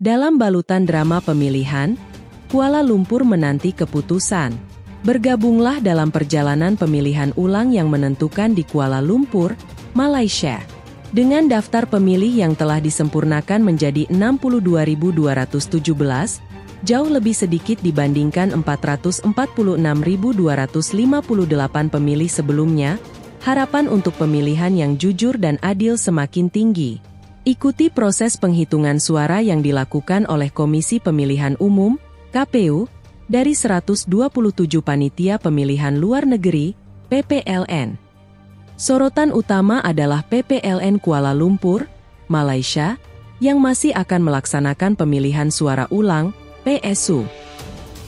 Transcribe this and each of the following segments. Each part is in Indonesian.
Dalam balutan drama pemilihan, Kuala Lumpur menanti keputusan. Bergabunglah dalam perjalanan pemilihan ulang yang menentukan di Kuala Lumpur, Malaysia. Dengan daftar pemilih yang telah disempurnakan menjadi 62.217, jauh lebih sedikit dibandingkan 446.258 pemilih sebelumnya, harapan untuk pemilihan yang jujur dan adil semakin tinggi. Ikuti proses penghitungan suara yang dilakukan oleh Komisi Pemilihan Umum, KPU, dari 127 panitia pemilihan luar negeri, PPLN. Sorotan utama adalah PPLN Kuala Lumpur, Malaysia, yang masih akan melaksanakan pemilihan suara ulang, PSU.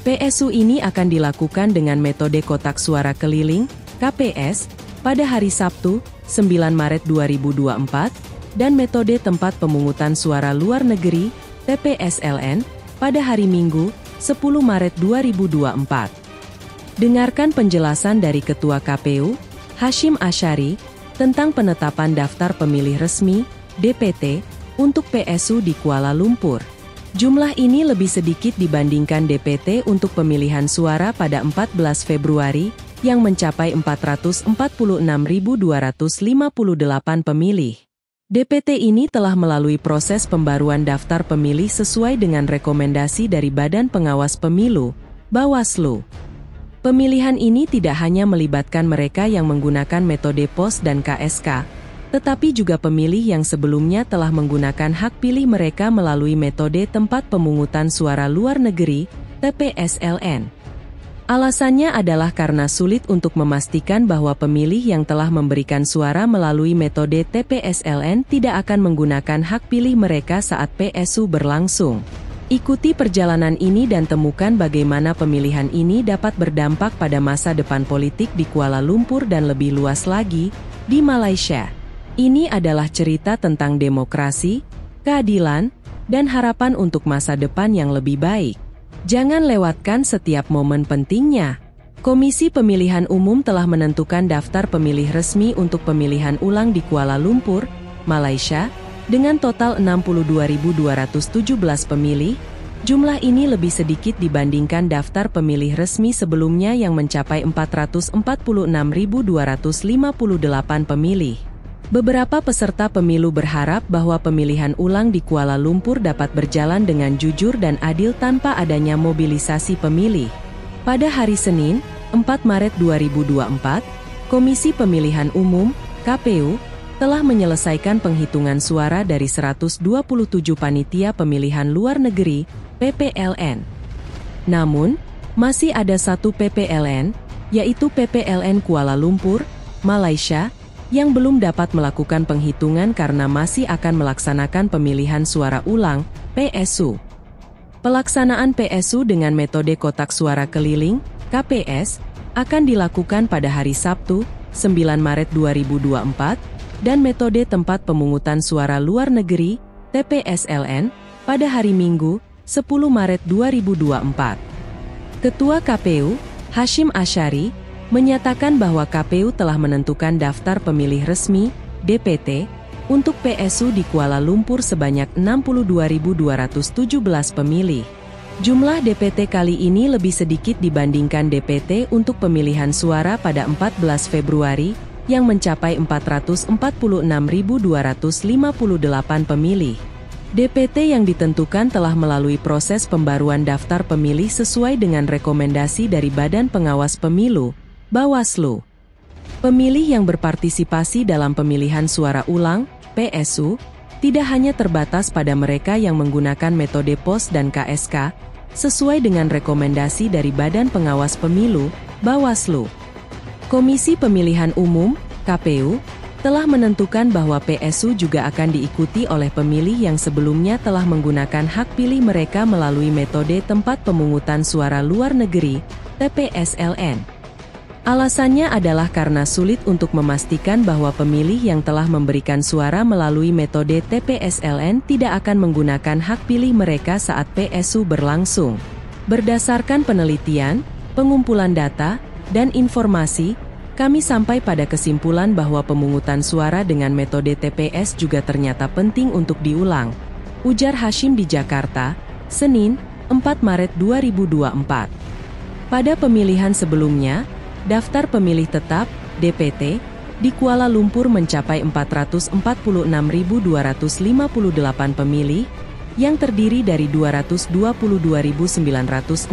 PSU ini akan dilakukan dengan metode kotak suara keliling, KPS, pada hari Sabtu, 9 Maret 2024, dan metode tempat pemungutan suara luar negeri, TPSLN, pada hari Minggu, 10 Maret 2024. Dengarkan penjelasan dari Ketua KPU, Hashim Asyari, tentang penetapan daftar pemilih resmi, DPT, untuk PSU di Kuala Lumpur. Jumlah ini lebih sedikit dibandingkan DPT untuk pemilihan suara pada 14 Februari, yang mencapai 446.258 pemilih. DPT ini telah melalui proses pembaruan daftar pemilih sesuai dengan rekomendasi dari Badan Pengawas Pemilu, Bawaslu. Pemilihan ini tidak hanya melibatkan mereka yang menggunakan metode POS dan KSK, tetapi juga pemilih yang sebelumnya telah menggunakan hak pilih mereka melalui metode tempat pemungutan suara luar negeri, TPSLN. Alasannya adalah karena sulit untuk memastikan bahwa pemilih yang telah memberikan suara melalui metode TPSLN tidak akan menggunakan hak pilih mereka saat PSU berlangsung. Ikuti perjalanan ini dan temukan bagaimana pemilihan ini dapat berdampak pada masa depan politik di Kuala Lumpur dan lebih luas lagi, di Malaysia. Ini adalah cerita tentang demokrasi, keadilan, dan harapan untuk masa depan yang lebih baik. Jangan lewatkan setiap momen pentingnya. Komisi Pemilihan Umum telah menentukan daftar pemilih resmi untuk pemilihan ulang di Kuala Lumpur, Malaysia, dengan total 62.217 pemilih. Jumlah ini lebih sedikit dibandingkan daftar pemilih resmi sebelumnya yang mencapai 446.258 pemilih. Beberapa peserta pemilu berharap bahwa pemilihan ulang di Kuala Lumpur dapat berjalan dengan jujur dan adil tanpa adanya mobilisasi pemilih. Pada hari Senin, 4 Maret 2024, Komisi Pemilihan Umum, KPU, telah menyelesaikan penghitungan suara dari 127 panitia pemilihan luar negeri, PPLN. Namun, masih ada satu PPLN, yaitu PPLN Kuala Lumpur, Malaysia, yang belum dapat melakukan penghitungan karena masih akan melaksanakan pemilihan suara ulang, PSU. Pelaksanaan PSU dengan metode kotak suara keliling, KPS, akan dilakukan pada hari Sabtu, 9 Maret 2024, dan metode tempat pemungutan suara luar negeri, TPSLN, pada hari Minggu, 10 Maret 2024. Ketua KPU, Hashim Asyari, menyatakan bahwa KPU telah menentukan daftar pemilih resmi, DPT, untuk PSU di Kuala Lumpur sebanyak 62.217 pemilih. Jumlah DPT kali ini lebih sedikit dibandingkan DPT untuk pemilihan suara pada 14 Februari, yang mencapai 446.258 pemilih. DPT yang ditentukan telah melalui proses pembaruan daftar pemilih sesuai dengan rekomendasi dari Badan Pengawas Pemilu, Bawaslu. Pemilih yang berpartisipasi dalam pemilihan suara ulang, PSU, tidak hanya terbatas pada mereka yang menggunakan metode POS dan KSK, sesuai dengan rekomendasi dari Badan Pengawas Pemilu, Bawaslu. Komisi Pemilihan Umum, KPU, telah menentukan bahwa PSU juga akan diikuti oleh pemilih yang sebelumnya telah menggunakan hak pilih mereka melalui metode tempat pemungutan suara luar negeri, TPSLN. Alasannya adalah karena sulit untuk memastikan bahwa pemilih yang telah memberikan suara melalui metode TPSLN tidak akan menggunakan hak pilih mereka saat PSU berlangsung. Berdasarkan penelitian, pengumpulan data, dan informasi, kami sampai pada kesimpulan bahwa pemungutan suara dengan metode TPS juga ternyata penting untuk diulang. ujar Hashim di Jakarta, Senin, 4 Maret 2024. Pada pemilihan sebelumnya, daftar pemilih tetap, DPT, di Kuala Lumpur mencapai 446.258 pemilih, yang terdiri dari 222.945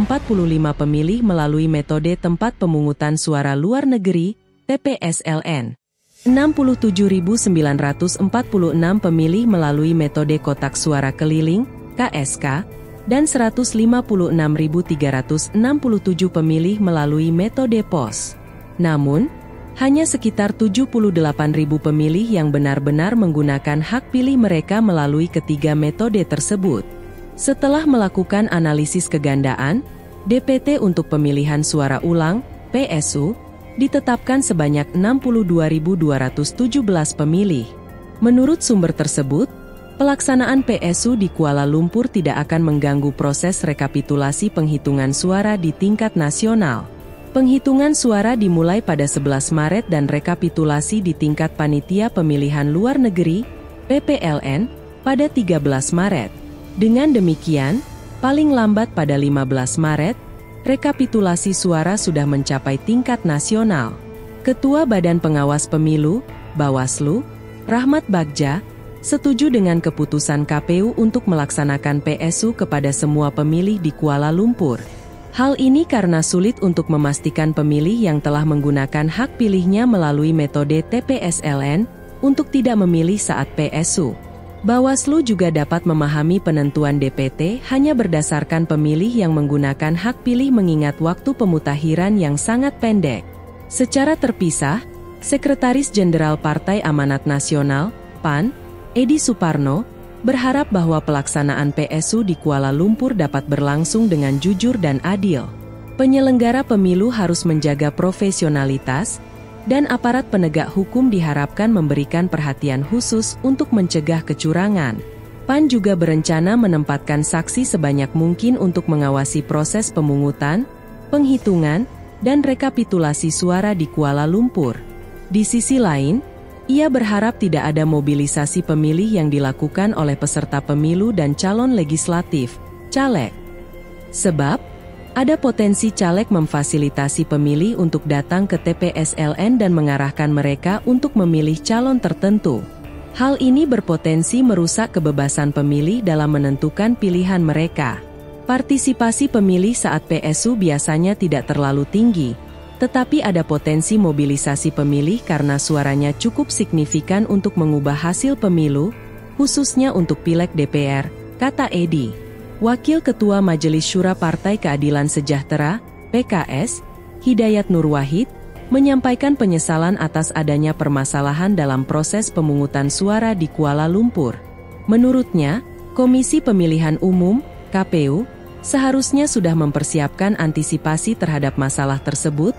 pemilih melalui metode tempat pemungutan suara luar negeri, TPSLN. 67.946 pemilih melalui metode kotak suara keliling, KSK, dan 156.367 pemilih melalui metode pos. Namun, hanya sekitar 78.000 pemilih yang benar-benar menggunakan hak pilih mereka melalui ketiga metode tersebut. Setelah melakukan analisis kegandaan, DPT untuk pemilihan suara ulang, PSU, ditetapkan sebanyak 62.217 pemilih. Menurut sumber tersebut, pelaksanaan PSU di Kuala Lumpur tidak akan mengganggu proses rekapitulasi penghitungan suara di tingkat nasional. Penghitungan suara dimulai pada 11 Maret dan rekapitulasi di tingkat Panitia Pemilihan Luar Negeri, PPLN, pada 13 Maret. Dengan demikian, paling lambat pada 15 Maret, rekapitulasi suara sudah mencapai tingkat nasional. Ketua Badan Pengawas Pemilu, Bawaslu, Rahmat Bagja, setuju dengan keputusan KPU untuk melaksanakan PSU kepada semua pemilih di Kuala Lumpur. Hal ini karena sulit untuk memastikan pemilih yang telah menggunakan hak pilihnya melalui metode TPSLN untuk tidak memilih saat PSU. Bawaslu juga dapat memahami penentuan DPT hanya berdasarkan pemilih yang menggunakan hak pilih mengingat waktu pemutakhiran yang sangat pendek. Secara terpisah, Sekretaris Jenderal Partai Amanat Nasional, PAN, Edi Suparno, berharap bahwa pelaksanaan PSU di Kuala Lumpur dapat berlangsung dengan jujur dan adil. Penyelenggara pemilu harus menjaga profesionalitas, dan aparat penegak hukum diharapkan memberikan perhatian khusus untuk mencegah kecurangan. PAN juga berencana menempatkan saksi sebanyak mungkin untuk mengawasi proses pemungutan, penghitungan, dan rekapitulasi suara di Kuala Lumpur. Di sisi lain, ia berharap tidak ada mobilisasi pemilih yang dilakukan oleh peserta pemilu dan calon legislatif, caleg. Sebab, ada potensi caleg memfasilitasi pemilih untuk datang ke TPSLN dan mengarahkan mereka untuk memilih calon tertentu. Hal ini berpotensi merusak kebebasan pemilih dalam menentukan pilihan mereka. Partisipasi pemilih saat PSU biasanya tidak terlalu tinggi, tetapi ada potensi mobilisasi pemilih karena suaranya cukup signifikan untuk mengubah hasil pemilu, khususnya untuk Pileg DPR, kata Edi. Wakil Ketua Majelis Syura Partai Keadilan Sejahtera, PKS, Hidayat Nur Wahid, menyampaikan penyesalan atas adanya permasalahan dalam proses pemungutan suara di Kuala Lumpur. Menurutnya, Komisi Pemilihan Umum, KPU, seharusnya sudah mempersiapkan antisipasi terhadap masalah tersebut,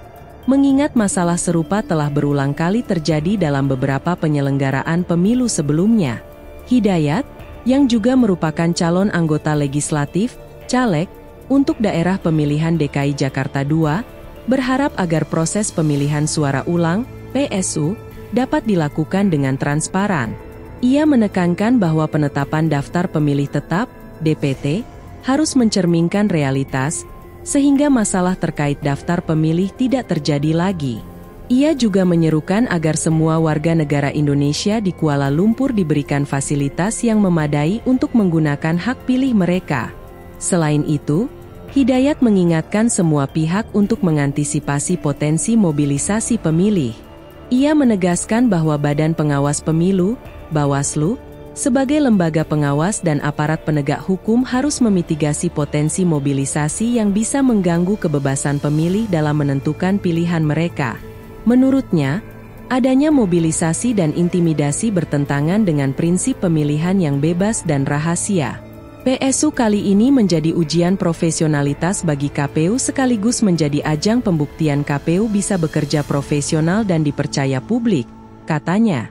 mengingat masalah serupa telah berulang kali terjadi dalam beberapa penyelenggaraan pemilu sebelumnya. Hidayat, yang juga merupakan calon anggota legislatif, caleg, untuk daerah pemilihan DKI Jakarta II, berharap agar proses pemilihan suara ulang, PSU, dapat dilakukan dengan transparan. Ia menekankan bahwa penetapan daftar pemilih tetap, DPT, harus mencerminkan realitas, sehingga masalah terkait daftar pemilih tidak terjadi lagi. Ia juga menyerukan agar semua warga negara Indonesia di Kuala Lumpur diberikan fasilitas yang memadai untuk menggunakan hak pilih mereka. Selain itu, Hidayat mengingatkan semua pihak untuk mengantisipasi potensi mobilisasi pemilih. Ia menegaskan bahwa Badan Pengawas Pemilu, Bawaslu, sebagai lembaga pengawas dan aparat penegak hukum harus memitigasi potensi mobilisasi yang bisa mengganggu kebebasan pemilih dalam menentukan pilihan mereka. Menurutnya, adanya mobilisasi dan intimidasi bertentangan dengan prinsip pemilihan yang bebas dan rahasia. PSU kali ini menjadi ujian profesionalitas bagi KPU sekaligus menjadi ajang pembuktian KPU bisa bekerja profesional dan dipercaya publik, katanya.